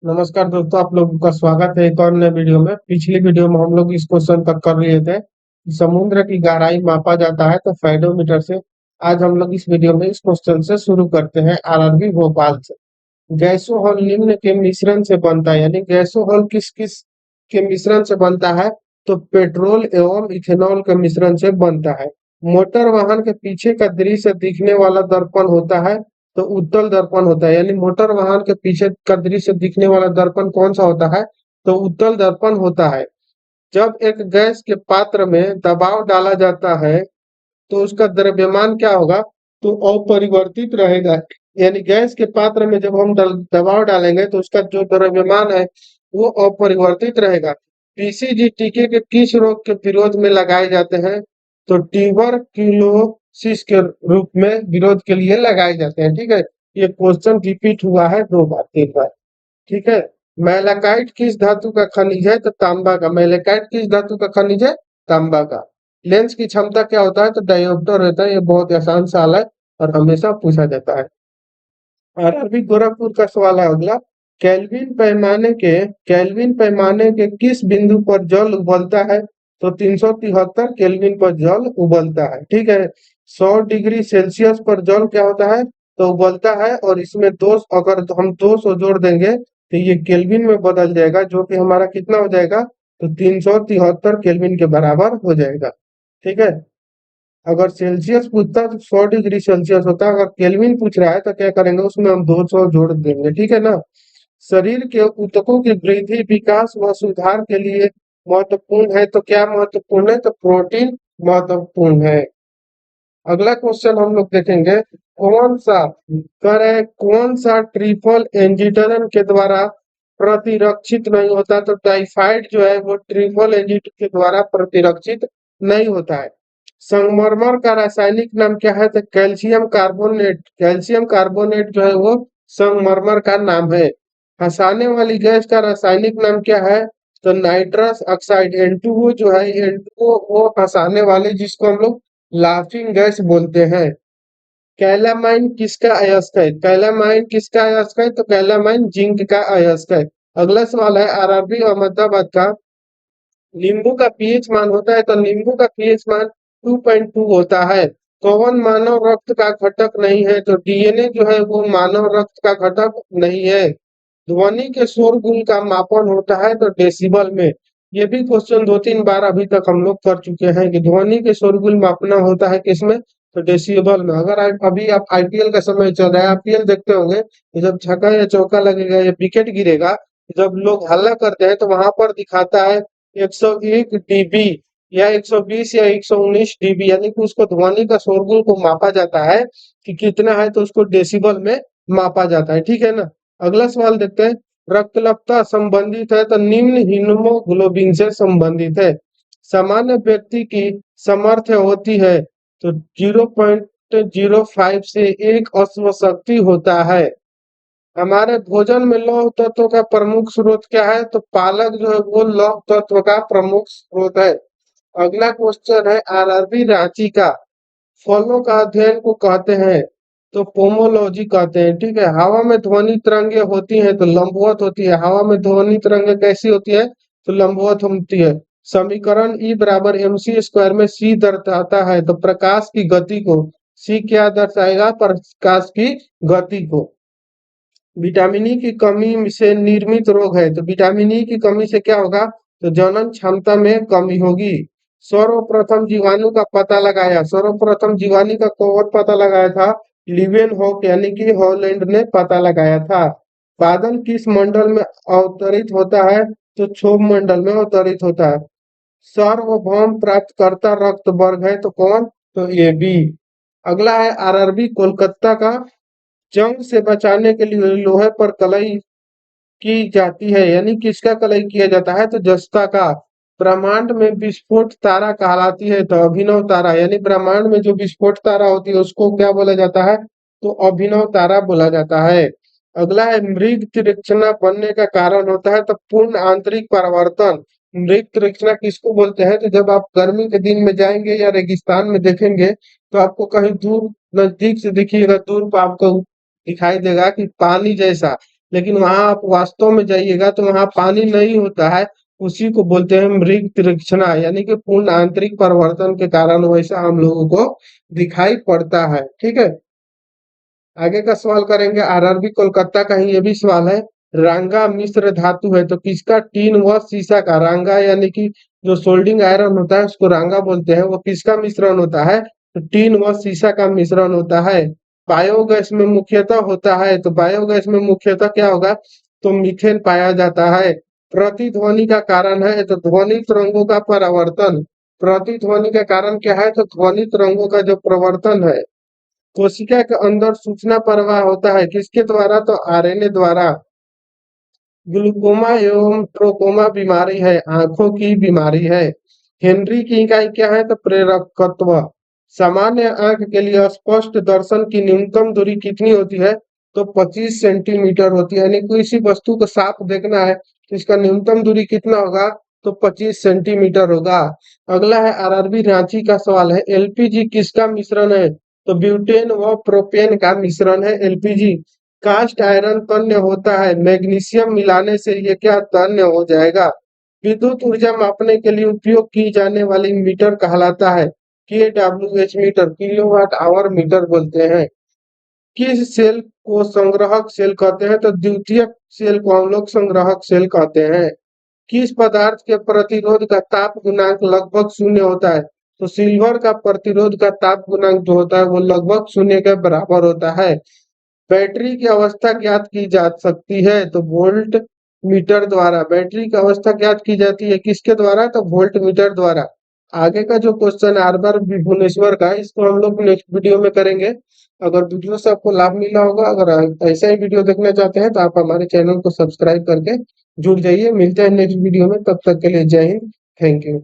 नमस्कार दोस्तों, आप लोगों का स्वागत है एक और नए वीडियो में। पिछली वीडियो में हम लोग इस क्वेश्चन तक कर लिए थे कि समुद्र की गहराई मापा जाता है तो फेडोमीटर से। आज हम लोग इस वीडियो में इस क्वेश्चन से शुरू करते हैं आरआरबी भोपाल से। गैसोहॉल निम्न के मिश्रण से बनता है, यानी गैसोहॉल किस किस के मिश्रण से बनता है? तो पेट्रोल एवं इथेनॉल के मिश्रण से बनता है। मोटर वाहन के पीछे का दृश्य दिखने वाला दर्पण होता है तो उत्तल दर्पण होता है, यानी मोटर वाहन के पीछे का दृश्य दिखने वाला दर्पण कौन सा होता है? तो उत्तल दर्पण होता है। जब एक गैस के पात्र में दबाव डाला जाता है तो उसका द्रव्यमान क्या होगा? तो अपरिवर्तित रहेगा। यानी गैस के पात्र में जब हम दबाव डालेंगे तो उसका जो द्रव्यमान है वो अपरिवर्तित रहेगा। पीसीजी टीके के किस रोग के विरोध में लगाए जाते हैं? तो ट्यूबरक्यूलोसिस के रूप में विरोध के लिए लगाए जाते हैं। ठीक है, ये क्वेश्चन रिपीट हुआ है 2 बार 3 बार। ठीक है। मैलाकाइट किस धातु का खनिज है? तो तांबा का। मैलाकाइट किस धातु का खनिज है? तांबा का। लेंस की क्षमता क्या होता है? तो डायोप्टर होता है। ये बहुत आसान सवाल है और हमेशा पूछा जाता है। आरआरबी गोरखपुर का सवाल है अगला। केल्विन पैमाने के किस बिंदु पर जल उबलता है? तो 373 केल्विन पर जल उबलता है। ठीक है। 100 डिग्री सेल्सियस पर जल क्या होता है? तो उबलता है। और इसमें दो, अगर हम 200 जोड़ देंगे तो ये केल्विन में बदल जाएगा, जो कि हमारा कितना हो जाएगा? तो 373 केल्विन के बराबर हो जाएगा। ठीक है। अगर सेल्सियस पूछता तो 100 डिग्री सेल्सियस होता, अगर केल्विन पूछ रहा है तो क्या करेंगे, उसमें हम 200 जोड़ देंगे। ठीक है ना। शरीर के ऊतकों की वृद्धि, विकास व सुधार के लिए महत्वपूर्ण है तो क्या महत्वपूर्ण है? तो प्रोटीन महत्वपूर्ण है। अगला क्वेश्चन हम लोग देखेंगे। कौन सा करे कौन सा ट्रिपल एंजिटन के द्वारा प्रतिरक्षित नहीं होता? तो टाइफाइड जो है वो ट्रिपल एंजिट के द्वारा प्रतिरक्षित नहीं होता है। संगमरमर का रासायनिक नाम क्या है? तो कैल्शियम कार्बोनेट। कैल्शियम कार्बोनेट जो है वो संगमरमर का नाम है। हंसाने वाली गैस का रासायनिक नाम क्या है? तो नाइट्रस ऑक्साइड N2O जो है, N2O वो हंसाने वाले जिसको हम लोग लाफिंग गैस बोलते हैं। कैलामाइन किसका अयस्क है? कैलामाइन किसका अयस्क है? तो कैलामाइन जिंक का अयस्क है। अगला सवाल है आरआरबी अहमदाबाद का। नींबू का पीएच मान होता है तो नींबू का पीएच मान 2.2 होता है। कौन मानव रक्त का घटक नहीं है? तो डीएनए जो है वो मानव रक्त का घटक नहीं है। ध्वनि के शोरगुल का मापन होता है तो डेसिबल में। ये भी क्वेश्चन 2 3 बार अभी तक हम लोग कर चुके हैं कि ध्वनि के शोरगुल मापना होता है किसमें? तो डेसिबल में। अगर अभी आप आईपीएल का समय चल रहा है, आईपीएल देखते होंगे, तो जब छक्का या चौका लगेगा या विकेट गिरेगा, जब लोग हल्ला करते हैं तो वहां पर दिखाता है 101 डीबी या 120 या 119 डीबी, यानी कि उसको ध्वनि का शोरगुल को मापा जाता है कि कितना है, तो उसको डेसिबल में मापा जाता है। ठीक है ना। अगला सवाल देखते हैं। रक्तलपता संबंधित है तो निम्न हीमोग्लोबिन से संबंधित है। सामान्य व्यक्ति की सामर्थ्य होती है तो 0.05 से 1 अश्वशक्ति होता है। हमारे भोजन में लौह तत्व का प्रमुख स्रोत क्या है? तो पालक जो है वो लौह तत्व का प्रमुख स्रोत है। अगला क्वेश्चन है आरआरबी रांची का। फलों का अध्ययन को कहते हैं तो पोमोलॉजी कहते हैं। ठीक है। हवा में ध्वनि तरंगे होती हैं तो लंबवत होती है। हवा में ध्वनि तरंगे कैसी होती है? तो लंबवत होती है। समीकरण E बराबर mc स्क्वायर में c दर्शाता है तो प्रकाश की गति को c क्या दर्शाएगा? प्रकाश की गति को। विटामिन ई की कमी से निर्मित रोग है तो विटामिन ई की कमी से क्या होगा? तो जनन क्षमता में कमी होगी। सर्वप्रथम जीवाणु का पता लगाया, सर्वप्रथम जीवाणु का कौन पता लगाया था? लिवेन हॉक यानी कि हॉलैंड ने पता लगाया था। बादल किस मंडल में अवतरित होता है? तो क्षोभ मंडल में अवतरित होता है। सार्वभौम प्राप्तकर्ता रक्त वर्ग है तो कौन? तो ए बी। अगला है आरआरबी कोलकाता का। जंग से बचाने के लिए लोहे पर कलई की जाती है, यानी किसका कलई किया जाता है? तो जस्ता का। ब्रह्मांड में विस्फोट तारा कहलाती है तो अभिनव तारा, यानी ब्रह्मांड में जो विस्फोट तारा होती है उसको क्या बोला जाता है? तो अभिनव तारा बोला जाता है। अगला है मृग तृष्णा बनने का कारण होता है तो पूर्ण आंतरिक परिवर्तन। मृग तृष्णा किसको बोलते हैं? तो जब आप गर्मी के दिन में जाएंगे या रेगिस्तान में देखेंगे तो आपको कहीं दूर नजदीक से दिखिएगा, दूर पर आपको दिखाई देगा कि पानी जैसा लेकिन वहां आप वास्तव में जाइएगा तो वहां पानी नहीं होता है। उसी को बोलते हैं मृग तृष्णा, यानी कि पूर्ण आंतरिक परिवर्तन के कारण वैसा हम लोगों को दिखाई पड़ता है। ठीक है, आगे का सवाल करेंगे। आरआरबी कोलकाता का ही ये भी सवाल है। रांगा मिश्र धातु है तो किसका? टीन व सीसा का। रांगा यानी कि जो सोल्डिंग आयरन होता है उसको रांगा बोलते हैं, वो किसका मिश्रण होता है? तो टीन व सीसा का मिश्रण होता है। बायोगैस में मुख्यतः होता है, तो बायोगैस में मुख्यतः क्या होगा? तो मीथेन पाया जाता है। प्रतिध्वनि का कारण है तो ध्वनि तरंगों का परावर्तन। प्रतिध्वनि का कारण क्या है? तो ध्वनि तरंगों का जो प्रवर्तन है। कोशिका के अंदर सूचना प्रवाह होता है किसके द्वारा? तो आरएनए द्वारा। ग्लूकोमा एवं ट्रोकोमा बीमारी है, आंखों की बीमारी है। हेनरी की इकाई क्या है? तो प्रेरकत्व। सामान्य आंख के लिए स्पष्ट दर्शन की न्यूनतम दूरी कितनी होती है? तो 25 सेंटीमीटर होती है, यानी किसी वस्तु को साफ देखना है तो इसका न्यूनतम दूरी कितना होगा? तो 25 सेंटीमीटर होगा। अगला है आरआरबी रांची का सवाल है। एलपीजी किसका मिश्रण है? तो ब्यूटेन व प्रोपेन का मिश्रण है एलपीजी। कास्ट आयरन तन्य होता है, मैग्नीशियम मिलाने से ये क्या तन्य हो जाएगा। विद्युत ऊर्जा मापने के लिए उपयोग की जाने वाली मीटर कहलाता है केडब्ल्यूएच मीटर, किलोवाट आवर मीटर बोलते हैं। किस सेल को संग्राहक सेल कहते हैं? तो द्वितीयक सेल को हम लोग संग्राहक सेल कहते हैं। किस पदार्थ के प्रतिरोध का ताप गुणांक लगभग शून्य होता है? तो सिल्वर का प्रतिरोध का ताप गुणांक जो होता है वो लगभग शून्य के बराबर होता है। बैटरी की अवस्था ज्ञात की जा सकती है तो वोल्ट मीटर द्वारा। बैटरी की अवस्था ज्ञात की जाती है किसके द्वारा? तो वोल्ट मीटर द्वारा। आगे का जो क्वेश्चन आर बार भुवनेश्वर का है, इसको हम लोग नेक्स्ट वीडियो में करेंगे। अगर वीडियो से आपको लाभ मिला होगा, अगर ऐसा ही वीडियो देखना चाहते हैं तो आप हमारे चैनल को सब्सक्राइब करके जुड़ जाइए। मिलते हैं नेक्स्ट वीडियो में, तब तक के लिए जय हिंद, थैंक यू।